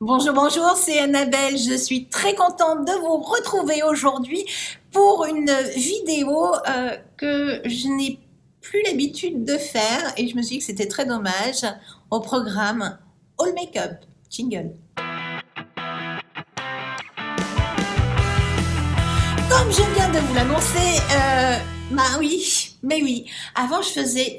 Bonjour, bonjour, c'est Annabelle. Je suis très contente de vous retrouver aujourd'hui pour une vidéo que je n'ai plus l'habitude de faire et je me suis dit que c'était très dommage au programme All Makeup. Jingle. Comme je viens de vous l'annoncer, bah oui, mais oui. Avant, je faisais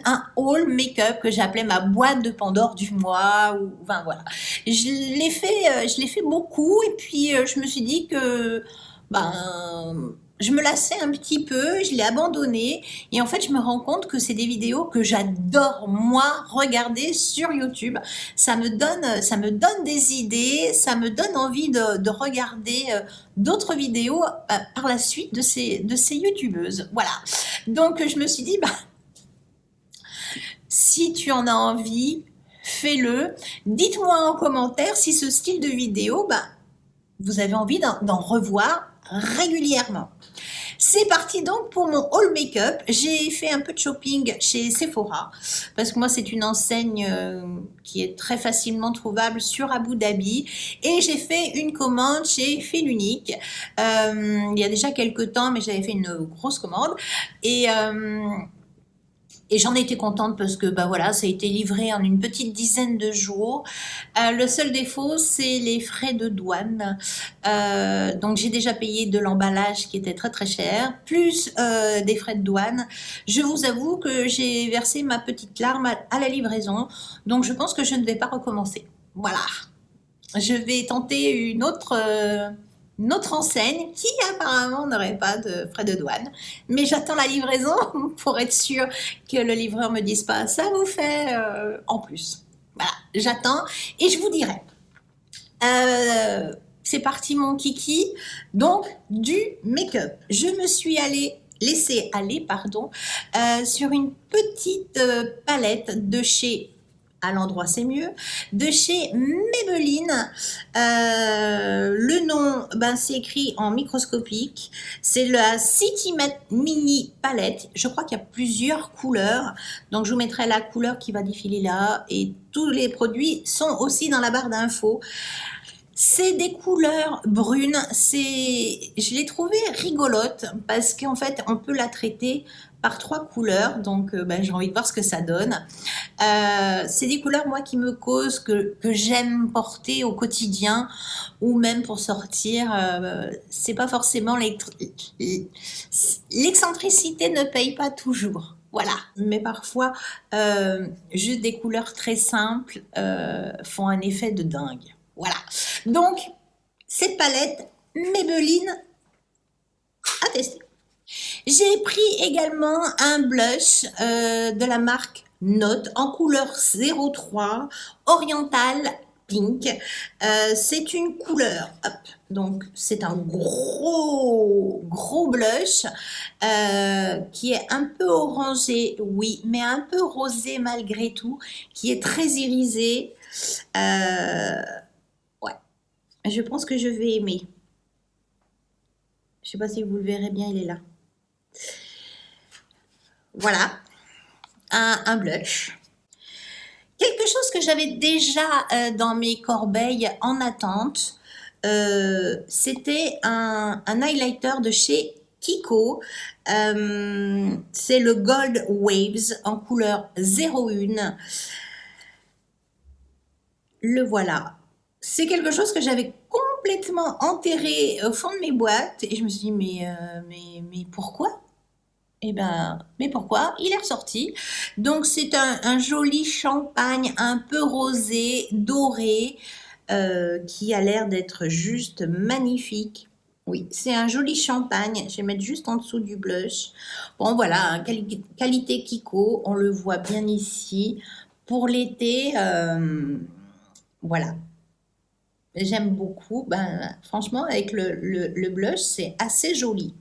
un haul make-up que j'appelais ma boîte de Pandore du mois. Ou, enfin voilà. Je l'ai fait beaucoup et puis je me suis dit que ben, je me lassais un petit peu, je l'ai abandonné et en fait, je me rends compte que c'est des vidéos que j'adore moi regarder sur YouTube. Ça me donne des idées, ça me donne envie de regarder d'autres vidéos par la suite de ces youtubeuses. Voilà. Donc je me suis dit, bah, si tu en as envie, fais-le. Dites-moi en commentaire si ce style de vidéo, bah, vous avez envie d'en revoir régulièrement. C'est parti donc pour mon haul make-up. J'ai fait un peu de shopping chez Sephora parce que moi c'est une enseigne qui est très facilement trouvable sur Abu Dhabi et j'ai fait une commande chez Filunique il y a déjà quelques temps, mais j'avais fait une grosse commande et j'en étais contente parce que bah voilà, ça a été livré en une petite dizaine de jours. Le seul défaut, c'est les frais de douane. Donc j'ai déjà payé de l'emballage qui était très très cher, plus des frais de douane. Je vous avoue que j'ai versé ma petite larme à la livraison, donc je pense que je ne vais pas recommencer. Voilà. Je vais tenter une autre enseigne qui apparemment n'aurait pas de frais de douane. Mais j'attends la livraison pour être sûre que le livreur me dise pas ça vous fait en plus. Voilà, j'attends et je vous dirai. C'est parti mon kiki. Donc du make-up. Je me suis laissée aller pardon, sur une petite palette de chez à l'endroit c'est mieux, de chez Maybelline. Le nom, ben, c'est écrit en microscopique. C'est la City Matte Mini Palette. Je crois qu'il y a plusieurs couleurs. Donc je vous mettrai la couleur qui va défiler là. Et tous les produits sont aussi dans la barre d'infos. C'est des couleurs brunes, je l'ai trouvé rigolote parce qu'en fait on peut la traiter par trois couleurs, donc ben, j'ai envie de voir ce que ça donne. C'est des couleurs moi qui me causent, que j'aime porter au quotidien ou même pour sortir. C'est pas forcément l'excentricité ne paye pas toujours. Voilà, mais parfois juste des couleurs très simples font un effet de dingue. Voilà. Donc, cette palette Maybelline à tester. J'ai pris également un blush de la marque Note en couleur 03 Oriental Pink. C'est une couleur, hop, donc c'est un gros blush qui est un peu orangé, oui, mais un peu rosé malgré tout, qui est très irisé. Ouais, je pense que je vais aimer. Je sais pas si vous le verrez bien, il est là. Voilà, un blush. Quelque chose que j'avais déjà dans mes corbeilles en attente, c'était un highlighter de chez Kiko. C'est le Gold Waves en couleur 01. Le voilà. C'est quelque chose que j'avais complètement enterré au fond de mes boîtes et je me suis dit mais pourquoi? Eh ben, mais pourquoi? Il est ressorti. Donc c'est un joli champagne un peu rosé, doré, qui a l'air d'être juste magnifique. Oui, c'est un joli champagne. Je vais mettre juste en dessous du blush. Bon voilà, hein, qualité Kiko, on le voit bien ici. Pour l'été, voilà. J'aime beaucoup. Ben, franchement, avec le blush, c'est assez joli.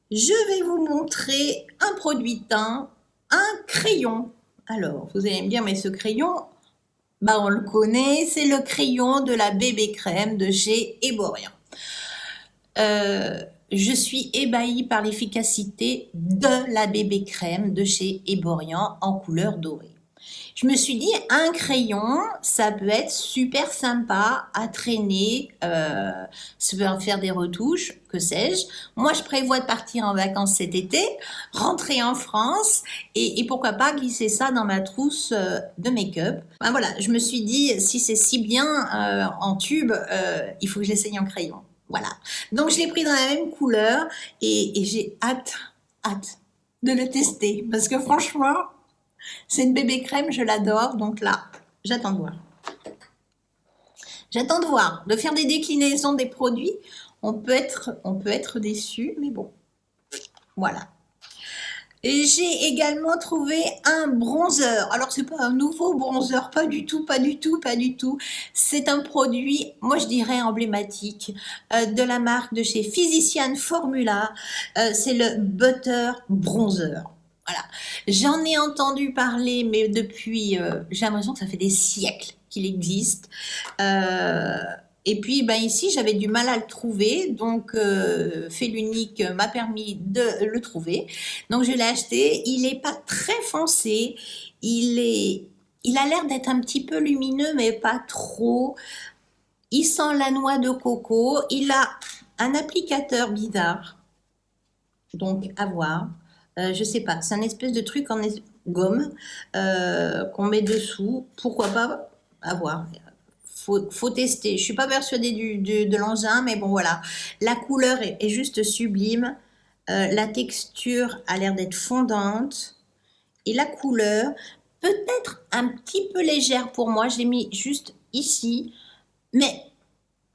Je vais vous montrer un produit teint, un crayon. Alors, vous allez me dire, mais ce crayon, bah on le connaît, c'est le crayon de la bébé crème de chez Eborian. Je suis ébahie par l'efficacité de la bébé crème de chez Eborian en couleur dorée. Je me suis dit, un crayon, ça peut être super sympa à traîner, ça peut faire des retouches, que sais-je. Moi, je prévois de partir en vacances cet été, rentrer en France et pourquoi pas glisser ça dans ma trousse de make-up. Ben voilà, je me suis dit, si c'est si bien en tube, il faut que j'essaye en crayon. Voilà. Donc, je l'ai pris dans la même couleur et j'ai hâte de le tester parce que franchement, c'est une bébé crème, je l'adore, donc là, j'attends de voir. J'attends de voir, de faire des déclinaisons des produits. On peut être déçu, mais bon, voilà. Et j'ai également trouvé un bronzer. Alors, c'est pas un nouveau bronzer, pas du tout, pas du tout, pas du tout. C'est un produit, moi je dirais emblématique, de la marque de chez Physician Formula. C'est le Butter Bronzer. Voilà. J'en ai entendu parler, mais depuis, j'ai l'impression que ça fait des siècles qu'il existe. Et puis ben ici, j'avais du mal à le trouver, donc Fait l'Unique m'a permis de le trouver. Donc je l'ai acheté. Il n'est pas très foncé. Il a l'air d'être un petit peu lumineux, mais pas trop. Il sent la noix de coco. Il a un applicateur bizarre, donc à voir. Je sais pas, c'est un espèce de truc en gomme qu'on met dessous. Pourquoi pas, à voir. Faut tester. Je suis pas persuadée de l'engin, mais bon voilà. La couleur est juste sublime. La texture a l'air d'être fondante. Et la couleur, peut-être un petit peu légère pour moi. Je l'ai mis juste ici. Mais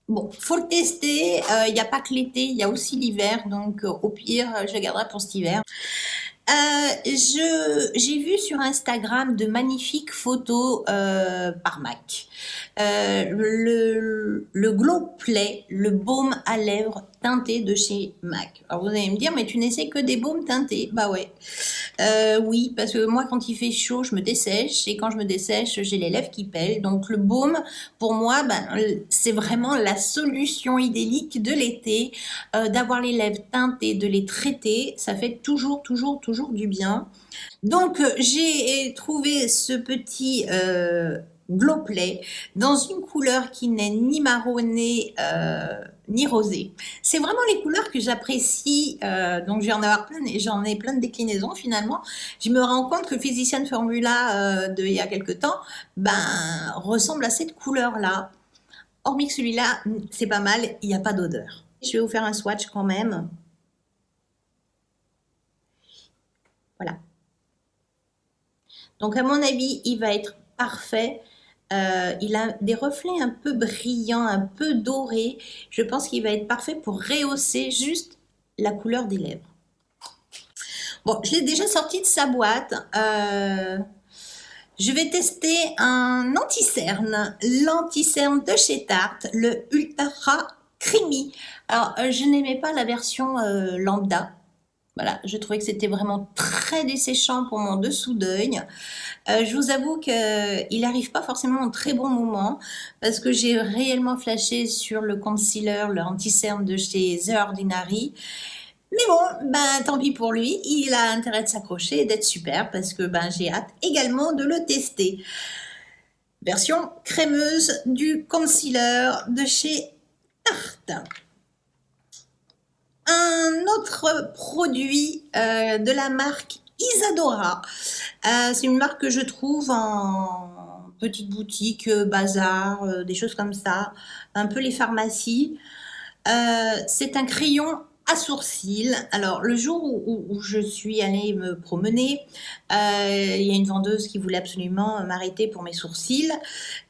bon, faut le tester. Il n'y a pas que l'été, il y a aussi l'hiver. Donc au pire, je garderai pour cet hiver. J'ai vu sur Instagram de magnifiques photos par MAC. Le Glow Play, le baume à lèvres teinté de chez MAC. Alors vous allez me dire, mais tu n'essaies que des baumes teintés. Bah ouais. Oui, parce que moi, quand il fait chaud, je me dessèche. Et quand je me dessèche, j'ai les lèvres qui pèlent. Donc le baume, pour moi, ben, c'est vraiment la solution idyllique de l'été. D'avoir les lèvres teintées, de les traiter. Ça fait toujours du bien. Donc, j'ai trouvé ce petit Glow Play dans une couleur qui n'est ni marronnée ni rosée. C'est vraiment les couleurs que j'apprécie. Donc, je vais en avoir plein et j'en ai plein de déclinaisons finalement. Je me rends compte que Physician Formula de il y a quelques temps ben, ressemble à cette couleur-là. Hormis que celui-là, c'est pas mal, il n'y a pas d'odeur. Je vais vous faire un swatch quand même. Voilà. Donc, à mon avis, il va être parfait. Il a des reflets un peu brillants, un peu dorés. Je pense qu'il va être parfait pour rehausser juste la couleur des lèvres. Bon, je l'ai déjà sorti de sa boîte. Je vais tester un anti-cerne, l'anti-cerne de chez Tarte, le Ultra Creamy. Alors, je n'aimais pas la version lambda. Voilà, je trouvais que c'était vraiment très desséchant pour mon dessous d'œil. Je vous avoue qu'il n'arrive pas forcément en très bon moment parce que j'ai réellement flashé sur le concealer, le anti-cerne de chez The Ordinary. Mais bon, ben tant pis pour lui, il a intérêt de s'accrocher et d'être super parce que ben j'ai hâte également de le tester. Version crémeuse du concealer de chez Tarte. Un autre produit de la marque Isadora. C'est une marque que je trouve en petite boutique, bazar, des choses comme ça, un peu les pharmacies. C'est un crayon à sourcils. Alors, le jour où je suis allée me promener, il y a une vendeuse qui voulait absolument m'arrêter pour mes sourcils.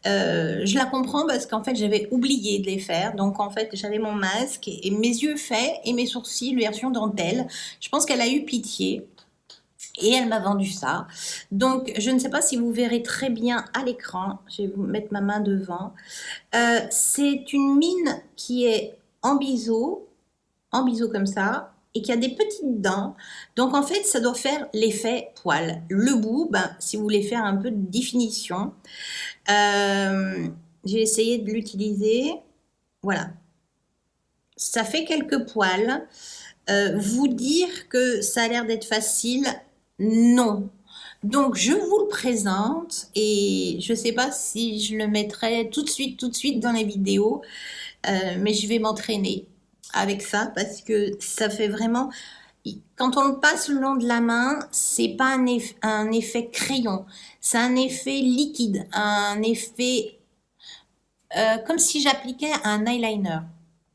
Je la comprends parce qu'en fait, j'avais oublié de les faire. Donc, en fait, j'avais mon masque et mes yeux faits et mes sourcils version dentelle. Je pense qu'elle a eu pitié. Et elle m'a vendu ça. Donc, je ne sais pas si vous verrez très bien à l'écran. Je vais vous mettre ma main devant. C'est une mine qui est en biseau comme ça, et qui a des petites dents. Donc, en fait, ça doit faire l'effet poil. Le bout, ben, si vous voulez faire un peu de définition, j'ai essayé de l'utiliser. Voilà. Ça fait quelques poils. Vous dire que ça a l'air d'être facile, non. Donc, je vous le présente et je ne sais pas si je le mettrai tout de suite dans les vidéos, mais je vais m'entraîner avec ça parce que ça fait vraiment... Quand on le passe le long de la main, c'est pas un effet crayon, c'est un effet liquide, un effet comme si j'appliquais un eyeliner.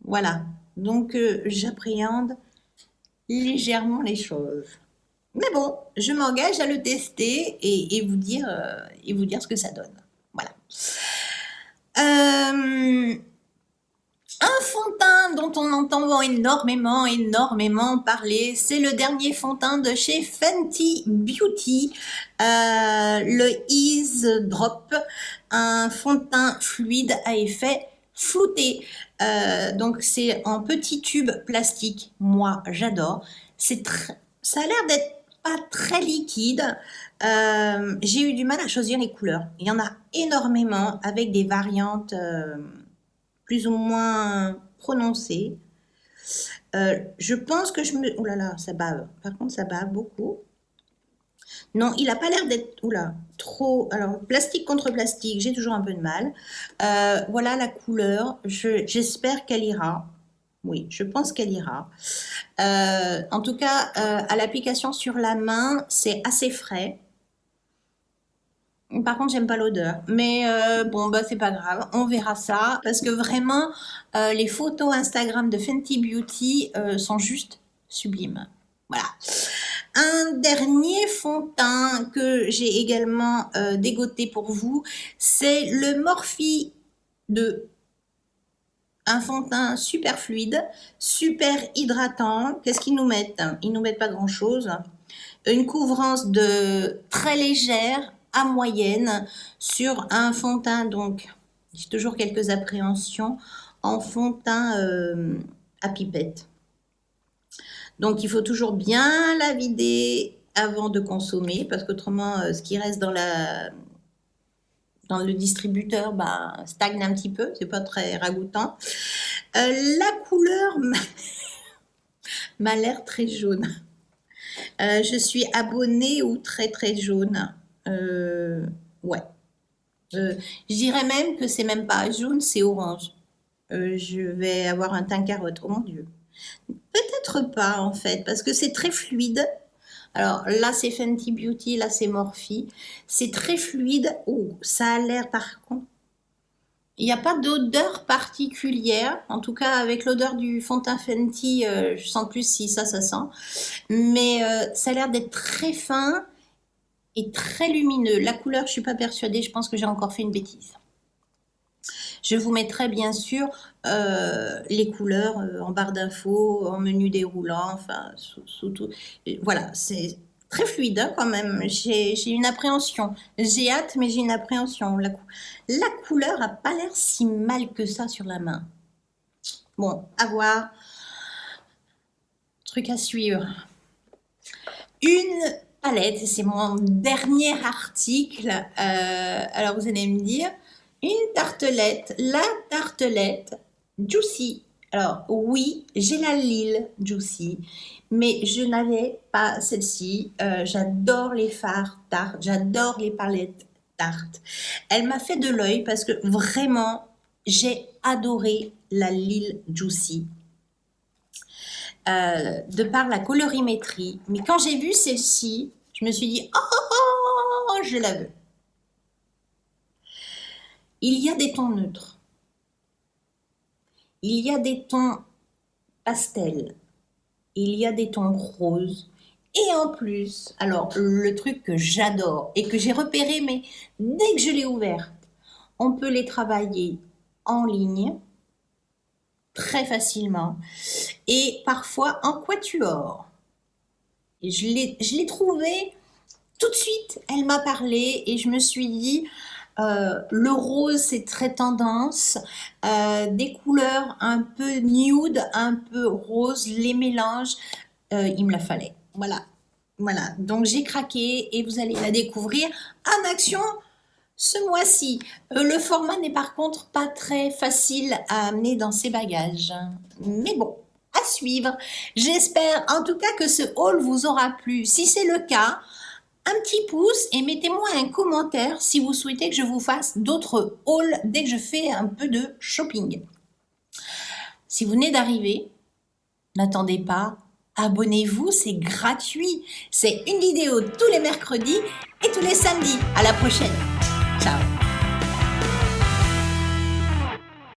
Voilà, donc j'appréhende légèrement les choses. Mais bon, je m'engage à le tester et vous dire ce que ça donne. Voilà. Un fond de teint dont on entend énormément parler, c'est le dernier fond de teint de chez Fenty Beauty, le Ease Drop, un fond de teint fluide à effet flouté. Donc c'est en petit tube plastique. Moi, j'adore. Ça a l'air d'être pas très liquide. J'ai eu du mal à choisir les couleurs. Il y en a énormément avec des variantes plus ou moins prononcées. Je pense que oh là là, ça bave. Par contre, ça bave beaucoup. Non, il n'a pas l'air d'être... Oula, trop... Alors, plastique contre plastique, j'ai toujours un peu de mal. Voilà la couleur. J'espère qu'elle ira. Oui, je pense qu'elle ira. En tout cas, à l'application sur la main, c'est assez frais. Par contre, j'aime pas l'odeur. Mais bon, bah c'est pas grave, on verra ça. Parce que vraiment, les photos Instagram de Fenty Beauty sont juste sublimes. Voilà. Un dernier fond de teint que j'ai également dégoté pour vous, c'est le Morphe 2. Un fond de teint super fluide, super hydratant. Qu'est-ce qu'ils nous mettent? Ils nous mettent pas grand-chose. Une couvrance de très légère à moyenne sur un fond de teint, donc j'ai toujours quelques appréhensions, en fond de teint à pipette. Donc il faut toujours bien la vider avant de consommer, parce qu'autrement ce qui reste dans le distributeur stagne un petit peu, c'est pas très ragoûtant. La couleur m'a l'air très jaune. Je suis abonnée ou très très jaune. Ouais. Je dirais même que c'est même pas jaune, c'est orange. Je vais avoir un teint carotte. Oh mon Dieu. Peut-être pas en fait, parce que c'est très fluide. Alors là c'est Fenty Beauty, là c'est Morphe. C'est très fluide. Oh, ça a l'air par contre. Il n'y a pas d'odeur particulière. En tout cas, avec l'odeur du fond de teint Fenty, je sens plus si ça sent. Mais ça a l'air d'être très fin et très lumineux. La couleur, je ne suis pas persuadée. Je pense que j'ai encore fait une bêtise. Je vous mettrai bien sûr les couleurs en barre d'infos, en menu déroulant, enfin, sous tout. Voilà, c'est très fluide hein, quand même. J'ai une appréhension. J'ai hâte, mais j'ai une appréhension. La couleur n'a pas l'air si mal que ça sur la main. Bon, à voir. Truc à suivre. Une palette, c'est mon dernier article. Alors vous allez me dire, une tartelette, la tartelette Juicy. Alors oui, j'ai la Lille Juicy, mais je n'avais pas celle-ci. J'adore les fards tartes, j'adore les palettes tartes. Elle m'a fait de l'œil parce que vraiment, j'ai adoré la Lille Juicy. De par la colorimétrie. Mais quand j'ai vu celle-ci, je me suis dit, oh, je la veux. Il y a des tons neutres. Il y a des tons pastels. Il y a des tons roses. Et en plus, alors le truc que j'adore et que j'ai repéré, mais dès que je l'ai ouverte, on peut les travailler en ligne très facilement et parfois en quatuor. Et je l'ai trouvée tout de suite, elle m'a parlé et je me suis dit le rose c'est très tendance, des couleurs un peu nude, un peu rose, les mélanges, il me la fallait. Voilà, donc j'ai craqué et vous allez la découvrir en action ce mois-ci. Le format n'est par contre pas très facile à amener dans ses bagages. Mais bon, à suivre. J'espère en tout cas que ce haul vous aura plu. Si c'est le cas, un petit pouce et mettez-moi un commentaire si vous souhaitez que je vous fasse d'autres hauls dès que je fais un peu de shopping. Si vous venez d'arriver, n'attendez pas, abonnez-vous, c'est gratuit. C'est une vidéo tous les mercredis et tous les samedis. À la prochaine. Ciao.